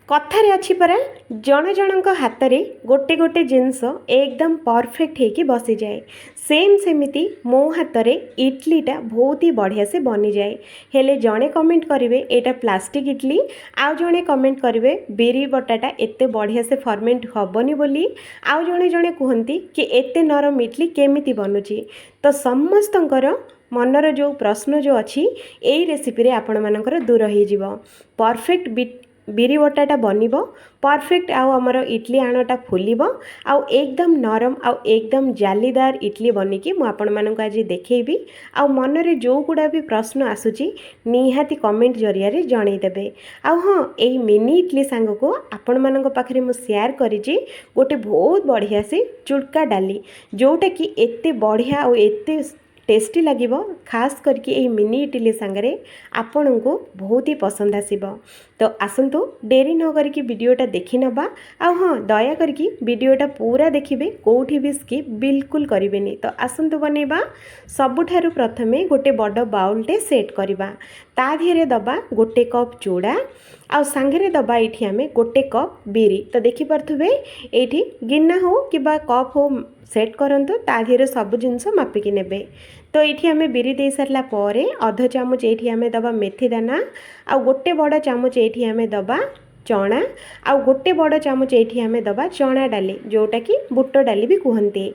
कथारे अच्छी परा जण जनक हाथ रे गोटे गोटे जिनस एकदम परफेक्ट होगी बसी जाए। सेम सेमिति मो हाथ रे इडलीटा बहुत ही बढ़िया से बनी जाए। हेले जड़े कमेंट करेंगे एटा प्लास्टिक इडली, आउ जड़े कमेंट करेंगे बिरी बटाटा एते बढ़िया से फर्मेंट हेबनी बोली, आउ जड़े जड़े कहती कि एते नरम इडली केमिति बनुची। तो समस्तंकर मनर जो प्रश्न जो अच्छी यही रेसिपी आपण मानकर दूर हो परफेक्ट बिरी बटाटा बनब परफेक्ट आउ आमर इडली आणटा फुलब आउ एकदम नरम आउ एकदम जालीदार इडली बनिकी मु आपण मानक आज देखैबी। आउ मनरे जो गुड़ा भी प्रश्न आसूची निहाती कमेंट जरिया रे जनईदेवे। आउ हाँ यही मिनी इडली सांग को आपण मानक पाखरे मु शेयर करिछि गोटे बहुत बढ़िया से चुड़का डाली जोटा कि एते बढ़िया आउ एते टेस्टी लगे। खास करके यही मिनी इडली सांगरे आपण को बहुत ही पसंद आसीबो। तो आसंतु डेरी न करके वीडियोटा देखि नबा। आ हाँ दया करके वीडियोटा पूरा देखिबे, कोठी भी स्किप बिल्कुल करिवेनी। तो आसंतु बनेबा। सबुठारु प्रथमे गोटे बड़ बाउलटे सेट करबा, ता धीरे दबा गोटे कप चूड़ा आ सांगरे दबा एठी आमे गोटे कप बिरी। तो देखि परथुबे एठी गिन्ना हो किबा कप हो सेट करंतु, ता धीरे सब जिनस मापिकी नेबे। तो ये आम बिरी दे सारा पर अध चामच ये आम दबा मेथी दाना, आ गोटे बड़ चामच ये आम दबा चना, आ गोटे बड़ चामच ये आम दबा चना डाली जोटा कि बुट डाली भी कहते।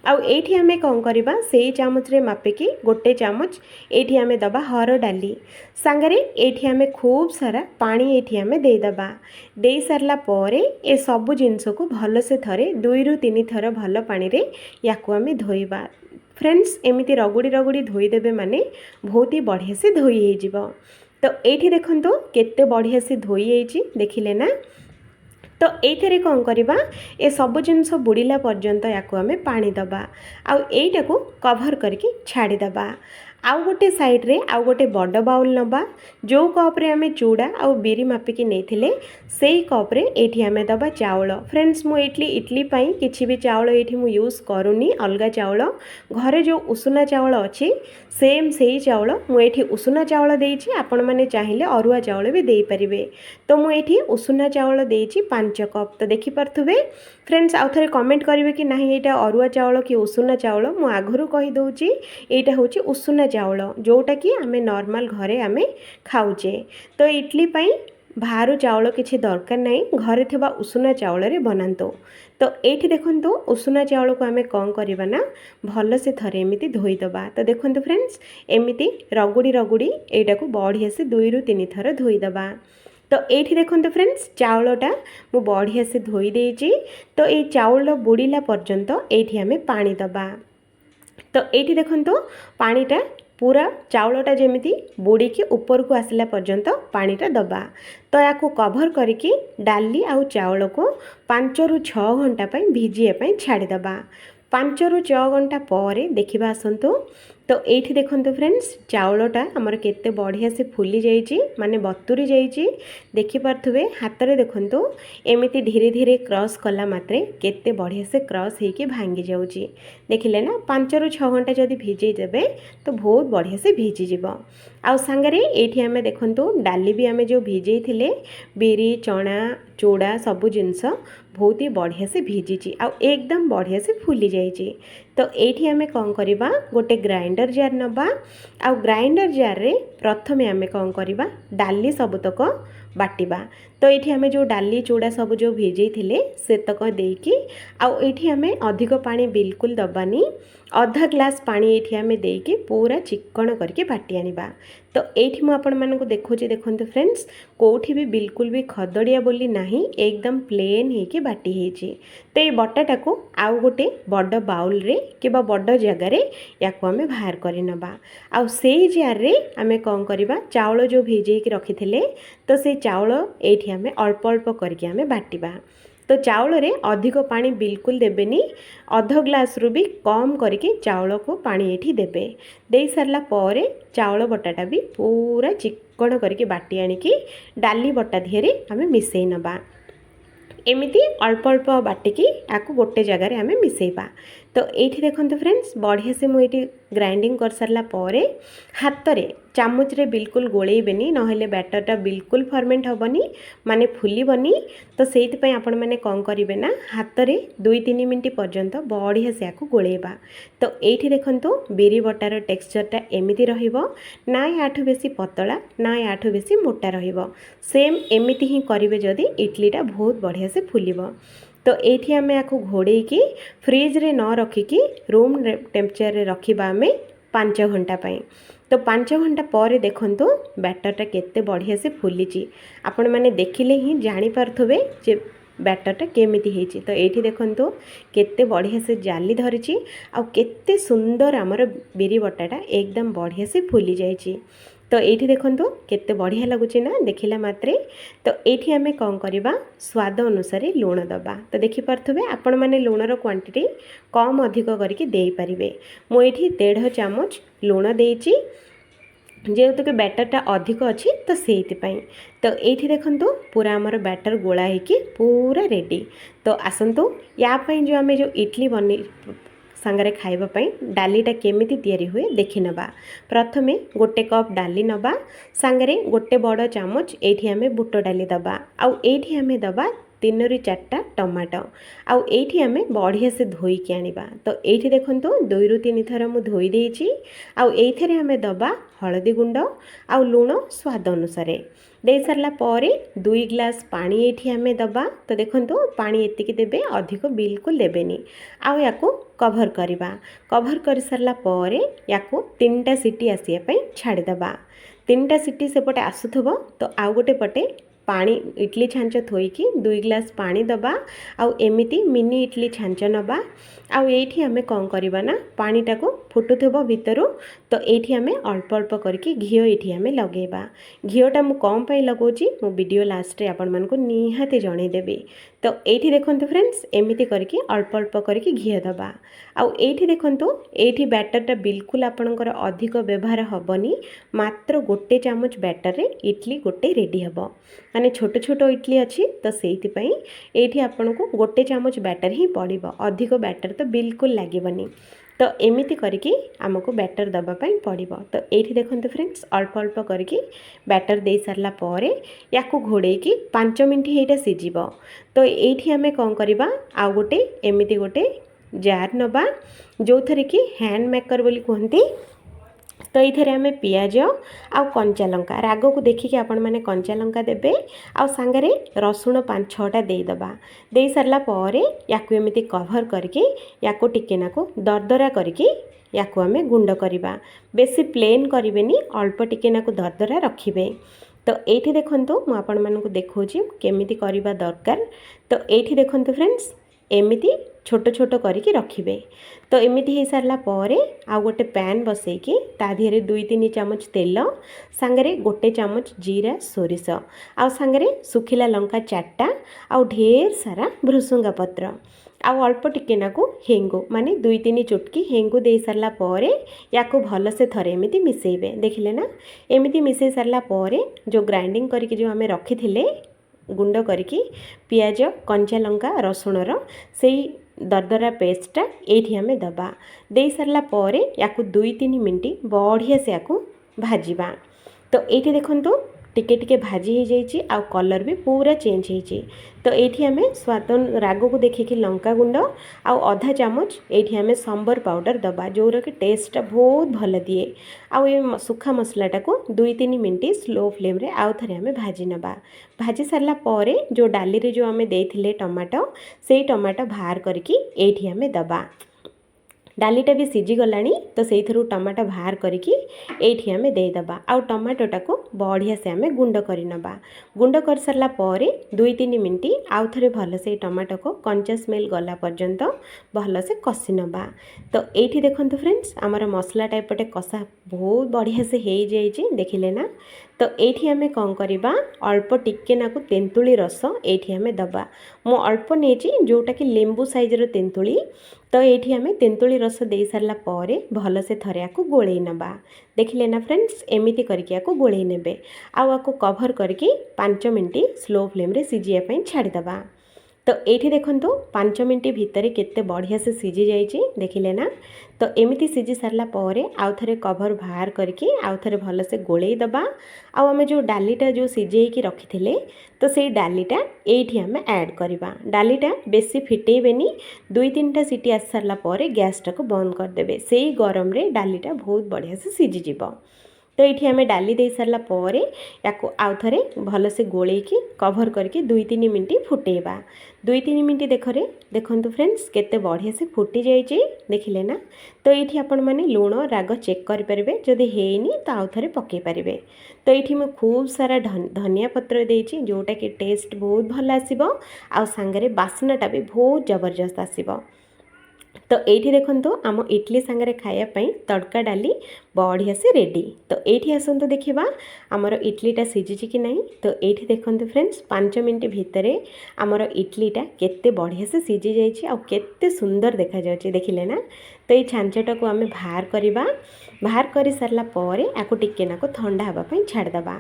आउ एठी आमे कौन करबा से चामच रे मापिकी गोटे चामच एठी आमे दबा हर डाली सांगरे एठी आमे खूब सारा पानी एठी आमे दे दबा। दे सारला परे ए सब जिंस को भल से थरे 2 रु 3 थर भल पानी रे याकू आमे धोइबा। फ्रेंड्स एमिति रगुड़ी रगुड़ी धोईदेवे माने बहुत ही बढ़िया से धोई हो जिवो। तो एठी देखंतु केते बढ़िया से धोई होईची देखिले ना। तो ये कौन करवा ए सब जिनस बुड़ीला पर्यंत याकू आमे पानी दबा आउ एटा को कवर करके छाड़ीदबा। आउ गोटे साइड रे आउ गोटे बड़ बाउल नबा, जो कप रे आमे चूड़ा आउ बिरी मापिकी नेथिले सेई कप रे एठी आमे दबा चाउल। फ्रेंड्स मु इडली पाई किछि भी चाउल एठी मु यूज करूनी, अलगा चाउल घरे जो उसुना चाउल अछि सेम सेई चाउल मु एठी उसुना चाउल देइछि। आपण माने चाहिए अरुआ चाउल भी देई परिबे। तो मु एठी उसुना चाउल देइछि 5 कप। तो देखि परथुबे फ्रेंड्स आउ थरे कमेंट करिवे कि नाही एटा अरुआ चाउल कि उसुना चाउल। मु आगरु कहि दउछि एटा होछि उसुना चाउल जोटा कि आमे नॉर्मल घरे आमे खाउचे। तो इडली पाई बाहर चाउल किछि दरकार नहीं, घरे थिबा उसुना चाउल रे बनांतो। तो एठी देखंतु उसुना चाउल को आमे कौन करबा ना भल से थरे एमिति धोई दबा। तो देखंतु फ्रेंड्स एमिति रगुड़ी रगुड़ी एटा को बढ़िया से 2 रु 3 थर धोई दबा। तो ये देखते फ्रेंड्स चाउलटा मु बढ़िया से धोई देइछि। तो ये चाउल बुड़ीला पर्यंत ये आमे पानी दबा। तो ये देखंतु पानीटा पूरा चाउलटा जेमिति बुड़ी के ऊपर को आसला पर्यंत पानीटा दबा। तो याकू कभर करके डाली आउ चाउल को 5 रु 6 घंटा पाई भिजिया पाई छाड़ी दबा। 5 रु 6 घंटा पर देखिबा आसंतु। तो ये देखंतु फ्रेंड्स चाउलटा हमर केते बढ़िया से फुली जाइछि माने बतुरी जाइछि। देखि पारथुबे हाथ रे देखंतु एमिति धीरे धीरे क्रॉस कला मात्रे केते बढ़िया से क्रॉस हेकी भांगी जाउछि। देखिले ना 5 रु 6 घंटा जदि भिजै देबे तो बहुत बढ़िया से भिजी जिवो। आउ सांगरे एठी आमे देखंतु डाली भी आमे जो भिजै थिले बिरी चना चूड़ा सबु जिनस बहुत ही बढ़िया से भिजिछि आउ एकदम बढ़िया से फुली जाइछि। तो एठी आमे कौन करबा गोटे ग्राइंडर जार नबा आउ ग्राइंडर जार रे प्रथमे आमे कौन करबा डाली सबतक बाटिबा। तो ये आमे जो डाली चूड़ा सब जो भिजै थिले सेतक देकी आउ एठी आमे अधिक पानी बिल्कुल दबानी, आधा ग्लास पानी एठी आमे देकी पूरा चिक्कण करके बाटी आनिबा। तो एठी मु आपण मानको देखोछि देखंतु फ्रेंड्स कोठी भी बिल्कुल भी खदड़िया बोली नाही, एकदम प्लेन हेकी बाटी हेछि। तो ये बटाटा को आउ गोटे बड़ बाउल रे किबा बड़ जगह रे याको आमे बाहर करि नबा। आउ सेई जार रे आमे कोन करबा चाउल जो भिजै कि रखिथिले तो से चाउल एठी आमे अल्प अल्प करके आमे बाटिबा। तो चाउल रे अधिक पानी बिल्कुल देबेनी, अध ग्लास रु भी कम करके चाउल को पानी एठी देबे। दे सारला परे चाउल बटाटा भी पूरा चिक्कण करके बाटी आनिकी डाली बटा धिरे आमे मिसई नबा। एमिति अल्प अल्प बाटिकी आकु गोटे जगार आमे मिसेइबा। तो ये देखो फ्रेंड्स बढ़िया से मुझे ग्राइंडिंग कर सारा पर हाथ में चामच रे बिल्कुल गोलेबेनी नहेले बैटरटा बिल्कुल फर्मेंट हेनी माने फुलबनी। तो से आपण मैंने कौन करेंगे ना हाथ में 2-3 मिनट पर्यंत बढ़िया से आपको गोलेबा। तो ये देखो बिरी बटार टेक्सचरटा एमती ना याठू बेसी पतला ना याठू बेसी मोटा सेम एमती ही करेंगे जदि इडलीटा बहुत बढ़िया से फुलिब। तो ये आम या घोड़े की फ्रिज रे न रखिकी रूम टेम्परेचर रे रखिबा आमे 5 घंटा पाई। तो 5 घंटा पर देखंतु बैटरटा केते बढ़िया से फुली आपण मैंने देखिले ही जानी पारथबे जे बैटरटा केमिति हेची। तो ये देखंतु केते बढ़िया से जाली धरिची आ केते सुंदर आमर बिरी बटाटा एकदम बढ़िया से फुली जाइची। तो ये देखंतु केते बढ़िया लगुच ना देखिला मात्रे। तो ये आम कौन करवा स्वाद अनुसार लुण दबा। तो देखिपे आपण मैंने लुणर क्वांटिटी कम अधिक करके दे पारिबे। मु एठी 1.5 चामच लुण देइची जेहेतु कि बैटरटा अधिक अच्छी तो से। तो ये देखंतु पूरा आमर बैटर गोला होगी पूरा रेडी। तो आसतु यापाई जो आम जो इडली बनी सांगरे खाइबापी डालीटा केमिति तैयारी हुए देखि नबा। प्रथमे 1 कप डाली नबा सांगरे 1 बड़ चामच एठी आमे बुट डाली दबा आउ एठी आमे दबा 3 ରୁ 4टा टमाटो आउ एठी आमे बढ़िया से धोईकी आनिबा। तो एठी देखंतु 2 ରୁ 3 थर मु धोई देइची आउ एथिरे आमे दबा हळदी गुंड आउ लूण स्वाद अनुसार दे सारला परे 2 ग्लास पानी एठी आमे दबा। तो देखंतु पानी एतिकी देबे अधिक बिल्कुल देबेनी आउ याको कभर करवा। कभर कर सारला परे याको 3टा सीटी आसिया पई छाड़ी दबा। 3टा सीटी सेपटे आसुथबो तो आउ गोटे पटे पानी इडली छांच थोईकी 2 ग्लास पानी दबा आउ एमिति मिनी इडली छांच नबा आउ एठी आमे कौन करवा ना पानीटा को फुटुथबो भितरु। तो एठी आमे अल्प अल्प करके घिओ एठी आमे लगेबा। घिओटा मु कम पई लगोची मु वीडियो लास्ट रे आपण मानको निहाते जणे देबे। तो एठी देखंतु फ्रेंड्स एमिति करके अल्प अल्प करके घिओ दबा आउ एठी देखंतु एठी बैटरटा बिल्कुल आपणकर अधिक व्यवहार हबनी मात्र 1 चामच बैटर रे इडली गोटे रेडी हबो। माने छोट छोट इडली अच्छी तो सेइथि पई एठी आपनको 1 चामच बैटर ही पड़िबो अधिक बैटर तो बिल्कुल लागेबनी। तो एमिति करके आमको बैटर दबा पई पड़िबो। तो एठी देखंतु फ्रेंड्स अल्प अल्प करके बैटर दे सारला परे याको घोड़ेकी 5 मिनिट हेटा सिजिबो। तो एठी आमे कौन करवा आ गोटे एमिति गोटे जार नबा जो थरे कि हैंड मेकर बोली कहती। तो ये आम पियाज आउ कंचा लंका राग को देखिए आपण मैंने कंचा लंका देबे आउ सांगरे रसुण 5-6टा देदबा। दे सारला परे याकु एमिति कभर करके याको टिके नाको दरदरा करके याकु आमे गुंड करवा। बेसी प्लेन करेनि अल्प टिके नाको दरदरा रखिबे। तो ये देखंतु मु आपण मानकु देखौछि केमिति करबा दरकार। तो ये देखंतु फ्रेंड्स एमिति छोट छोट करके रखिबे। तो एमिति हो सारला परे आ गोटे पैन बसैकी ता धीरे 2-3 चामच तेल सांगरे 1 चामच जीरा सोरिष आ सांगरे सुखिला लंका 4टा आ ढेर सारा भृसुंगा पत्र आउ अल्प टिके नाकु हेंगु माने 2-3 चुटकी हेंगु दे सारला परे याको भल से थरे एमिति मिसेइबे। देखिले ना एमिति मिसेइ सारला परे जो ग्राइंडिंग करके जो आमे रखिथिले गुंड करके पियाज कंचा लंका रसुणर से दरदरा पेस्टटा एठी आमे दबा। दे सारला परे याकु 2-3 मिनिट बढ़िया से याकु भाजिबा। तो एठी देखंतु टिके टिके भाजी हो जाइए आ कलर भी पूरा चेंज होइए। तो ये आम स्वाद राग को देखिए लंका गुंड आउ आधा चामच ये आम सांबर पाउडर दबा जोर कि टेस्टा बहुत भल दिए। आउ ये सुखा मसलाटा को 2-3 मिनिट स्लो फ्लेम रे आउ थे आम भाजी नबा। भाजी सारला परे जो डाली रे जो आम देथिले टमाटो से टमाटो बाहर करके ये आम दबा। डालीटा भी सीझी गलानी तो से टमाटो बाहर करके ये आम देदबा आउ टमाटोटा को बढ़िया से आम गुंड कर नबा। गुंड कर सारला परे 2-3 मिनिट आउ थे भल से टमाटो को कंचा स्मेल गला पर्यंत भल से कषि नबा। तो ये देखंतु फ्रेंड्स आमर मसलाटा एपटे कषा बहुत बढ़िया से हो जाइए देखिले ना। तो ये आम कौन करवा अल्प टिके नाकु तेंतुली रस ये आम दबा। मु अल्प नहीं जोटा कि लेंबू साइजर तेंतुली। तो ये आम तेंतुली रस दे सारला परे भल से थरे आकु गोळेई नबा। देखिले ना फ्रेंड्स एमिति करके आकु गोळेई नेबे आउ आकु कभर करके 5 मिनिट स्लो फ्लेम रे सिझिया पई छाड़ी दबा। तो ये देखो 5 मिनट भितर केते बढ़िया से सीझी जाइए देखिले ना। तो एमती सीझी सारा पर आउ थे कभर बाहर करके आउ थे भलसे गोले दबा। आम जो डालीटा जो सीझे रखी थे तो से डालीटा ये आम ऐड करवा। डालीटा बेसी फिटेबेनी 2-3टा सीटी आसी सारा पर गैसटा को बंद करदे। से गरम रे डालीटा बहुत बढ़िया से सीझीज। तो ये आम डाली दे सारा पर या आउ थे भलसे गोले कभर करके 2-3 मिनट फुटेबा। 2-3 मिनट देखो फ्रेंड्स केते बढ़िया से फुटी जाइए देखिले ना। तो ये आपण मैंने लुण राग चेक करेंगे जदि हैनी तो आउ थे पकई पारे। तो ये मुझे खूब सारा धनिया पत्र देती जोटा कि टेस्ट बहुत भल आसो आ सांगरे बास्नाटा भी बहुत जबरदस्त आसो। तो ये देखो आम इडली सांगरे खायापी तड़का डाली बढ़िया से रेडी। तो ये आसतु देखा आमर इडलीटा सीझी कि नहीं। तो ये देखो फ्रेंड्स 5 मिनट भितर आमर इडलीटा केते बढ़िया से सीझी जाइए आउ केते सुंदर देखा जाउछि देखिले ना। तो ये छांचटा को आम बाहर कर सारा पर आपको टिके नाको ठंडा हाँवाई छाड़देवा।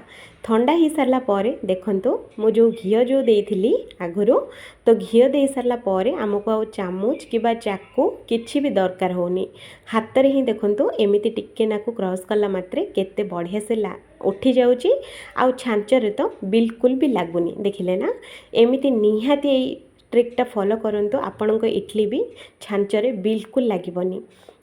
ठंडा हो सारा पर देखो मु जो घी जो देइथिली आगुरु तो घी दे सारा पर आमको आ चामच कि चाकू किछि भी दरकार होनी। हाथ में ही देखो एमती टिके नाको क्रॉस कला मात्रे केते बढ़िया से उठी जाउची आउ छांचरे तो बिल्कुल भी लागुनी देखिले ना। एमती निहाती ट्रिकटा फॉलो करंतु आपणको इडली भी छांचरे बिल्कुल लागबनी।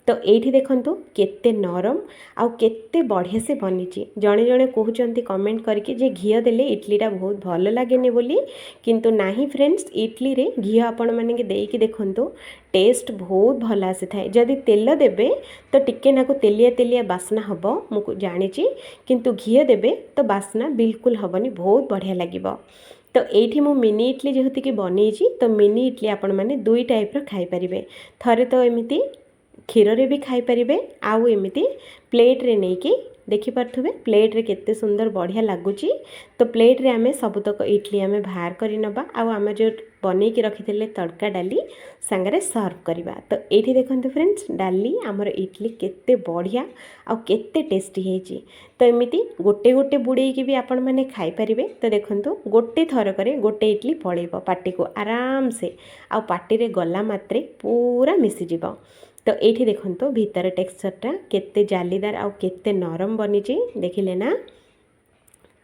तो ये देखो केते नरम आउ केते बढ़िया से बनीची। जड़े जड़े कहते कमेंट करके जे घी देले इडलीटा बहुत भल लगे बोली, किंतु नाही फ्रेंड्स इडली रे घी आपण माने देकी देखो टेस्ट बहुत भल आसी थाए। जदि तेल देबे तो टिके नाको तेलिया तेलिया बास्ना हबो मु जानी, किंतु घी देबे तो बास्ना बिल्कुल हबनी, बहुत बढ़िया लागिबो। तो ये मु मिनी इडली जेहेतु कि बनईची तो मिनी इडली आपण माने 2 टाइप खाई परिबे। थरे तो एमिति क्षीर रे भी खाई परिबे आउ एमिति प्लेट रे नहीं कि देखि पार्थुबे प्लेट रे केते सुंदर बढ़िया लागुची। तो प्लेट रे आमे सबुतक इडली आमे बाहर करि नबा आउ आमे जो बनै कि रखिथिले तड़का डाली संगरे सर्व करिबा। तो एठी देखंतु फ्रेंड्स डाली हमर इडली केते बढ़िया आउ केते टेस्टी हेची। तो एमिति गोटे गोटे बुड़े कि भी आपण माने खाई परिबे। तो देखंतु गोटे थरकरे गोटे इडली पळेबो पाटी को आराम से आउ पाटी रे गला मात्रे पूरा मिसी जिवो। तो ये देखो भीतर टेक्सचरटा केते जालीदार आउ केते नरम बनीची देखिले ना।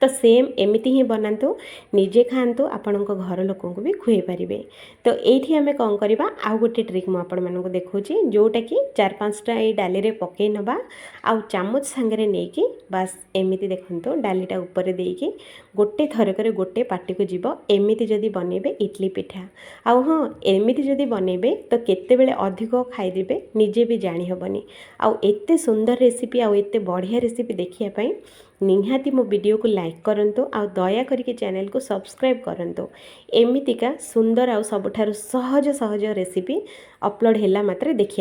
तो सेम एमिति ही बनातु निजे खातु आपण घर लोक भी खुए पारे। तो ये आम कौन करवा आउ गोटे ट्रिक मुझे देखुची जोटा कि 4-5टा ये डाली रे पकई नबा आउ चामच सांगरे नहीं बास एमिति देखो डालीटा ऊपर देकी गोटे थरक गोटे पाटी को जीव। एमिति जदि बनइबे इडली पिठा आउ हाँ एमिति जदि बनइबे तो केतेबेले अधिक खाईदेबे निजे भी जानी हबनी। आउ एते सुंदर रेसिपी आउ एते बढ़िया रेसिपी देखिया पई निहाती मो वीडियो को लाइक करंतु आउ दया करके चैनल को सब्सक्राइब करंतु। एमितिका सुंदर आउ सबठारु सहज सहज रेसिपी अपलोड होला मात्रे देखिए।